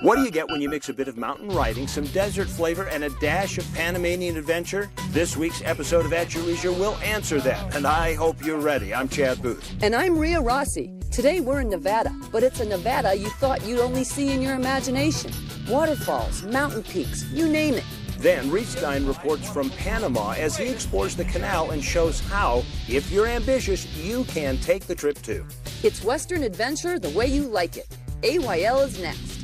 What do you get when you mix a bit of mountain riding, some desert flavor, and a dash of Panamanian adventure? This week's episode of At Your Leisure will answer that, and I hope you're ready. I'm Chad Booth. And I'm Rhea Rossi. Today we're in Nevada, but it's a Nevada you thought you'd only see in your imagination. Waterfalls, mountain peaks, you name it. Then Reitstein reports from Panama as he explores the canal and shows how, if you're ambitious, you can take the trip too. It's Western adventure the way you like it. AYL is next.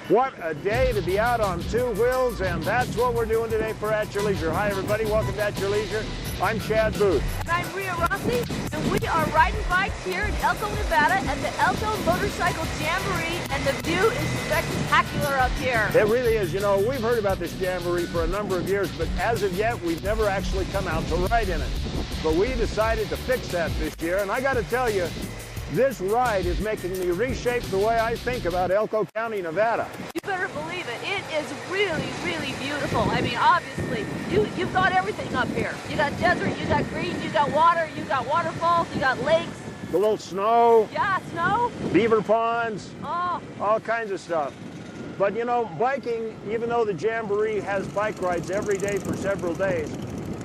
What a day to be out on two wheels, and that's what we're doing today for At Your Leisure. Hi, everybody. Welcome to At Your Leisure. I'm Chad Booth. And I'm Rhea Rossi, and we are riding bikes here in Elko, Nevada at the Elko Motorcycle Jamboree, and the view is spectacular up here. It really is. You know, we've heard about this Jamboree for a number of years, but as of yet, we've never actually come out to ride in it. But we decided to fix that this year, and I got to tell you, this ride is making me reshape the way I think about Elko County, Nevada. You better believe it. It is really, really beautiful. I mean, obviously, you've got everything up here. You got desert, you got green, you got water, you got waterfalls, you got lakes. The little snow. Yeah, snow. Beaver ponds. Oh. All kinds of stuff. But you know, biking, even though the Jamboree has bike rides every day for several days,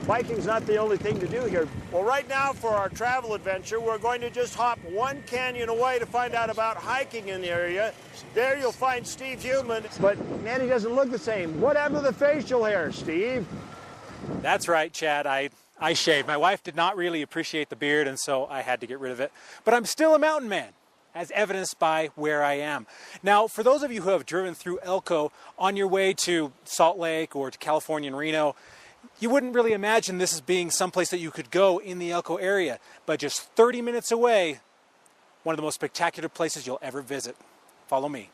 biking's not the only thing to do here. Well, right now for our travel adventure, we're going to just hop one canyon away to find out about hiking in the area. There you'll find Steve Human. But man, he doesn't look the same. What happened to the facial hair, Steve? That's right, Chad. I shaved. My wife did not really appreciate the beard, and so I had to get rid of it. But I'm still a mountain man, as evidenced by where I am. Now, for those of you who have driven through Elko on your way to Salt Lake or to California and Reno, you wouldn't really imagine this as being someplace that you could go in the Elko area, but just 30 minutes away, one of the most spectacular places you'll ever visit. Follow me.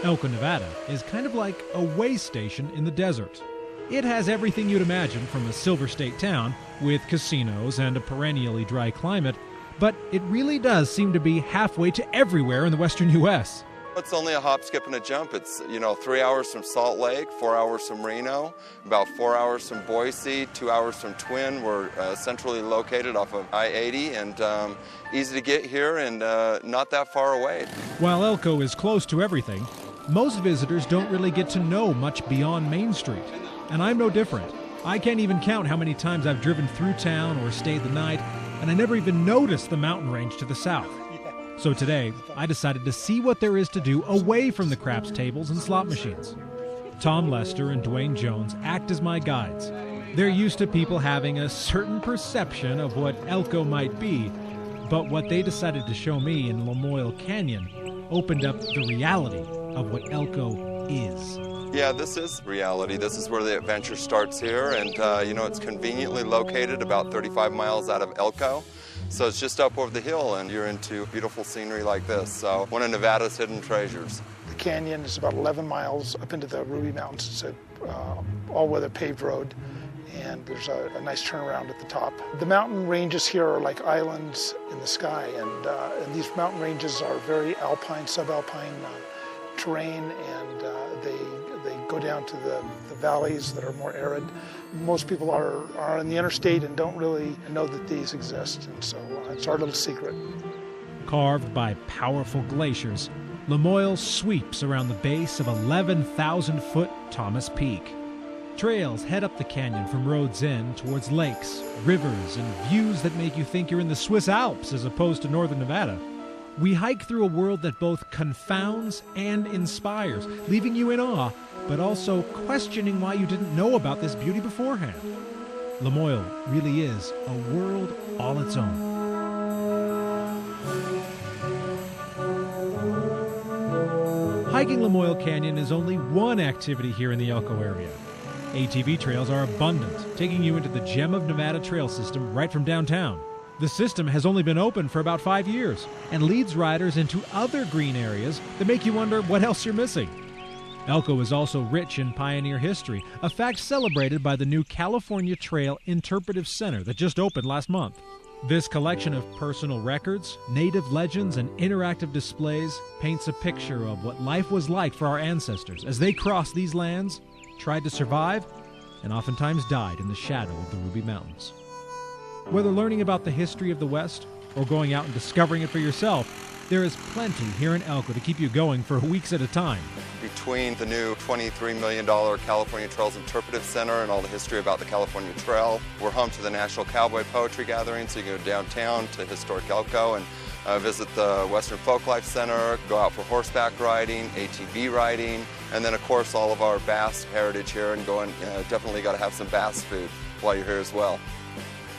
Elko, Nevada is kind of like a way station in the desert. It has everything you'd imagine from a Silver State town with casinos and a perennially dry climate, but it really does seem to be halfway to everywhere in the western U.S. It's only a hop, skip, and a jump. It's, 3 hours from Salt Lake, 4 hours from Reno, about 4 hours from Boise, 2 hours from Twin. We're centrally located off of I-80 and easy to get here and not that far away. While Elko is close to everything, most visitors don't really get to know much beyond Main Street. And I'm no different. I can't even count how many times I've driven through town or stayed the night, and I never even noticed the mountain range to the south. So today, I decided to see what there is to do away from the craps tables and slot machines. Tom Lester and Dwayne Jones act as my guides. They're used to people having a certain perception of what Elko might be, but what they decided to show me in Lamoille Canyon opened up the reality of what Elko is. Yeah, this is reality. This is where the adventure starts here, and it's conveniently located about 35 miles out of Elko. So it's just up over the hill, and you're into beautiful scenery like this. So one of Nevada's hidden treasures. The canyon is about 11 miles up into the Ruby Mountains. It's an all-weather paved road, and there's a nice turnaround at the top. The mountain ranges here are like islands in the sky, and these mountain ranges are very alpine, subalpine terrain, and they go down to the valleys that are more arid. Most people are in the interstate and don't really know that these exist, and so it's our little secret. Carved by powerful glaciers, Lamoille sweeps around the base of 11,000-foot Thomas Peak. Trails head up the canyon from Rhodes End towards lakes, rivers, and views that make you think you're in the Swiss Alps as opposed to northern Nevada. We hike through a world that both confounds and inspires, leaving you in awe, but also questioning why you didn't know about this beauty beforehand. Lamoille really is a world all its own. Hiking Lamoille Canyon is only one activity here in the Elko area. ATV trails are abundant, taking you into the Gem of Nevada trail system right from downtown. The system has only been open for about 5 years and leads riders into other green areas that make you wonder what else you're missing. Elko is also rich in pioneer history, a fact celebrated by the new California Trail Interpretive Center that just opened last month. This collection of personal records, native legends, and interactive displays paints a picture of what life was like for our ancestors as they crossed these lands, tried to survive, and oftentimes died in the shadow of the Ruby Mountains. Whether learning about the history of the West or going out and discovering it for yourself, there is plenty here in Elko to keep you going for weeks at a time. Between the new $23 million California Trails Interpretive Center and all the history about the California Trail, we're home to the National Cowboy Poetry Gathering, so you can go downtown to historic Elko and visit the Western Folklife Center, go out for horseback riding, ATV riding, and then of course all of our bass heritage here, and definitely got to have some bass food while you're here as well.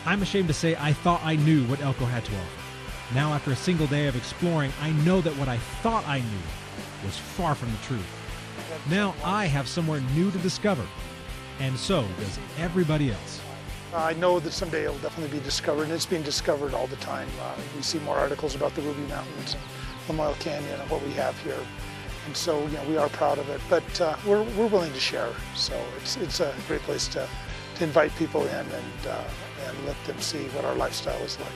I'm ashamed to say I thought I knew what Elko had to offer. Now, after a single day of exploring, I know that what I thought I knew was far from the truth. Now I have somewhere new to discover, and so does everybody else. I know that someday it'll definitely be discovered, and it's being discovered all the time. We see more articles about the Ruby Mountains and Lamoille Canyon and what we have here. And so, we are proud of it, but we're willing to share. So it's a great place to invite people in and let them see what our lifestyle is like.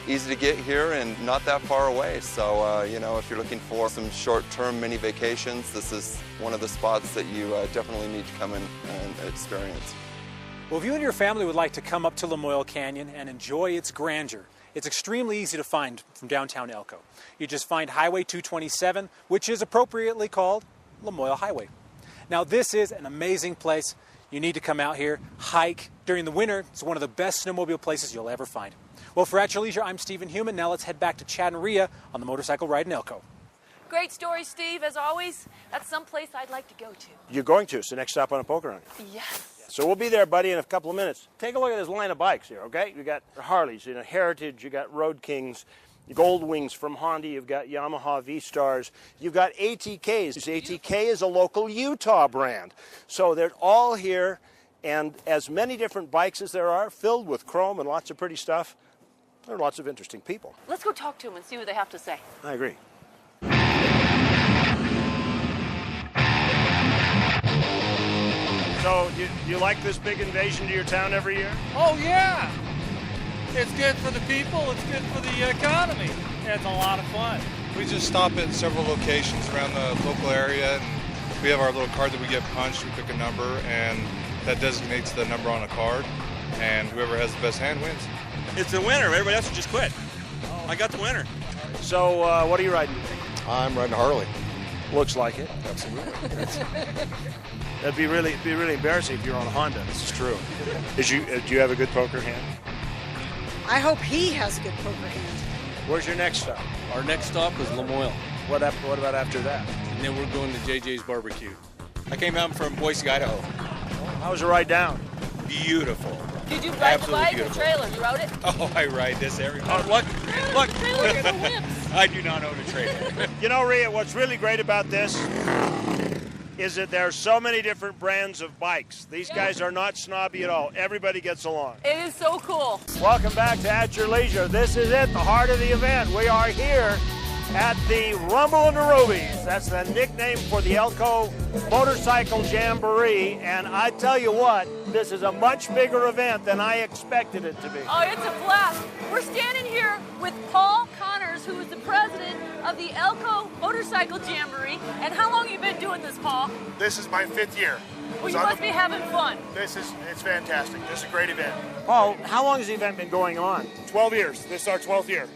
Easy to get here and not that far away, so if you're looking for some short-term mini vacations, this is one of the spots that you definitely need to come in and experience. Well, if you and your family would like to come up to Lamoille Canyon and enjoy its grandeur, it's extremely easy to find from downtown Elko. You just find Highway 227, which is appropriately called Lamoille Highway. Now, this is an amazing place. You need to come out here, hike. During the winter, it's one of the best snowmobile places you'll ever find. Well, for At Your Leisure, I'm Stephen Heumann. Now let's head back to Chad and Rhea on the motorcycle ride in Elko. Great story, Steve, as always. That's someplace I'd like to go to. You're going to, so next stop on a poker run. Yes. So we'll be there, buddy, in a couple of minutes. Take a look at this line of bikes here, okay? You got Harleys, Heritage, you got Road Kings, Gold Wings from Honda, you've got Yamaha V-Stars, you've got ATKs. ATK is a local Utah brand. So they're all here, and as many different bikes as there are, filled with chrome and lots of pretty stuff, there are lots of interesting people. Let's go talk to them and see what they have to say. I agree. So, do you like this big invasion to your town every year? Oh, yeah. It's good for the people. It's good for the economy. It's a lot of fun. We just stop at several locations around the local area, and we have our little card that we get punched. We pick a number, and that designates the number on a card, and whoever has the best hand wins. It's the winner. Everybody else just quit. I got the winner. So, what are you riding? I'm riding Harley. Looks like it. Absolutely. That'd be really embarrassing if you're on a Honda. This is true. Do you have a good poker hand? I hope he has a good poker hand. Where's your next stop? Our next stop is Lamoille. What about after that? And then we're going to JJ's Barbecue. I came out from Boise, Idaho. How was the ride down? Beautiful. Did you ride the bike or trailer? You rode it? Oh, I ride this every time. Look. Trailers are the whips. I do not own a trailer. Rhea, what's really great about this is that there are so many different brands of bikes. These guys are not snobby at all. Everybody gets along. It is so cool. Welcome back to At Your Leisure. This is it, the heart of the event. We are here at the Rumble in the Rubies. That's the nickname for the Elko Motorcycle Jamboree. And I tell you what, this is a much bigger event than I expected it to be. Oh, it's a blast. We're standing here with Paul Connors, who is the president of the Elko Motorcycle Jamboree. And how long have you been doing this, Paul? This is my 5th year. Well, you must be having fun. It's fantastic. This is a great event. Paul, how long has the event been going on? 12 years. This is our 12th year.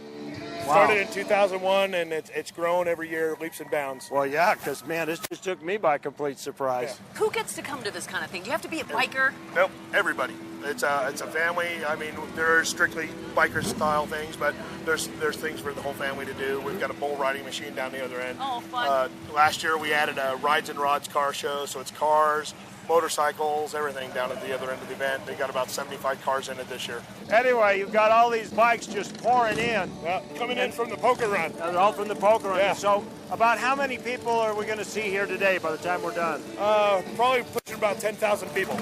Wow. Started in 2001, and it's grown every year, leaps and bounds. Well, yeah, because, man, this just took me by complete surprise. Yeah. Who gets to come to this kind of thing? Do you have to be a biker? Nope, everybody. It's a family. I mean, there are strictly biker-style things, but there's things for the whole family to do. We've got a bull riding machine down the other end. Oh, fun. Last year, we added a Rides and Rods car show, so it's cars, motorcycles, everything down at the other end of the event. They got about 75 cars in it this year. Anyway, you've got all these bikes just pouring in. Coming in from the poker run. All from the poker run. Yeah. So about how many people are we going to see here today by the time we're done? Probably pushing about 10,000 people.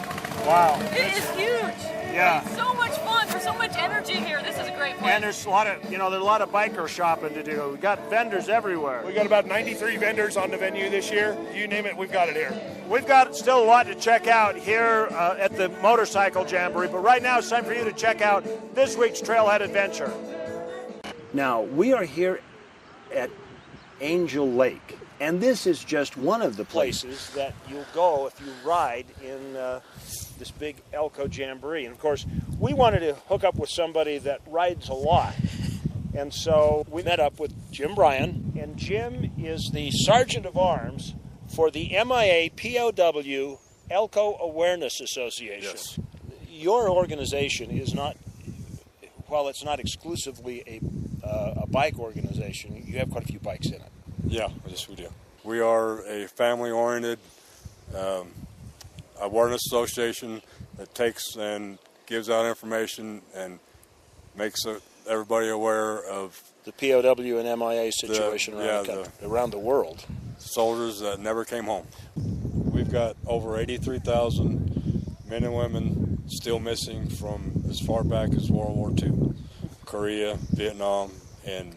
Wow. It is huge. Yeah. It's so much fun. There's so much energy here. This is a great place. And there's a lot of, there's a lot of biker shopping to do. We got vendors everywhere. We got about 93 vendors on the venue this year. You name it, we've got it here. We've got still a lot to check out here at the Motorcycle Jamboree, but right now it's time for you to check out this week's Trailhead Adventure. Now, we are here at Angel Lake, and this is just one of the places that you'll go if you ride in this big Elko Jamboree. And of course, we wanted to hook up with somebody that rides a lot. And so we met up with Jim Bryan, and Jim is the Sergeant of Arms for the MIA POW Elko Awareness Association. Yes. Your organization is not, while it's not exclusively a bike organization, you have quite a few bikes in it. Yeah, yes we do. We are a family-oriented awareness association that takes and gives out information and makes everybody aware of the POW and MIA situation around the world. Soldiers that never came home. We've got over 83,000 men and women still missing from as far back as World War II, Korea, Vietnam, and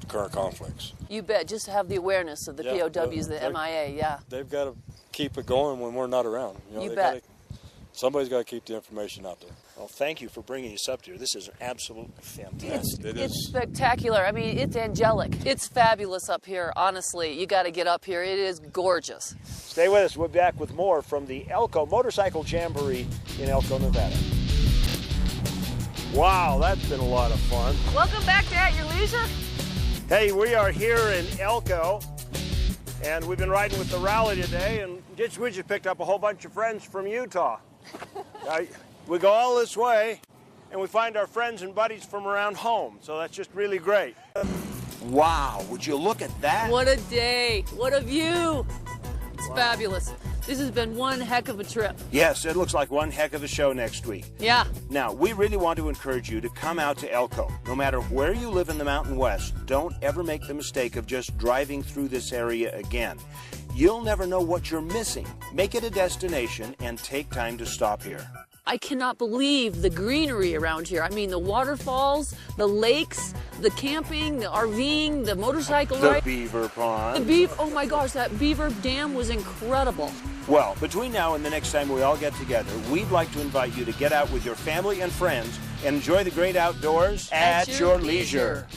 current conflicts. You bet, just to have the awareness of the POWs, the MIA, They've got to keep it going when we're not around. You bet. Somebody's got to keep the information out there. Well, thank you for bringing us up here. This is absolutely fantastic. It's spectacular. I mean, it's angelic. It's fabulous up here, honestly. You got to get up here. It is gorgeous. Stay with us. We'll be back with more from the Elko Motorcycle Jamboree in Elko, Nevada. Wow, that's been a lot of fun. Welcome back to At Your Leisure. Hey, we are here in Elko, and we've been riding with the rally today, and we just picked up a whole bunch of friends from Utah. We go all this way, and we find our friends and buddies from around home, so that's just really great. Wow, would you look at that? What a day. What a view. It's fabulous. This has been one heck of a trip. Yes, it looks like one heck of a show next week. Yeah. Now, we really want to encourage you to come out to Elko. No matter where you live in the Mountain West, don't ever make the mistake of just driving through this area again. You'll never know what you're missing. Make it a destination and take time to stop here. I cannot believe the greenery around here. I mean, the waterfalls, the lakes, the camping, the RVing, the motorcycle ride. The beaver pond. Oh my gosh, that beaver dam was incredible. Well, between now and the next time we all get together, we'd like to invite you to get out with your family and friends and enjoy the great outdoors at your leisure.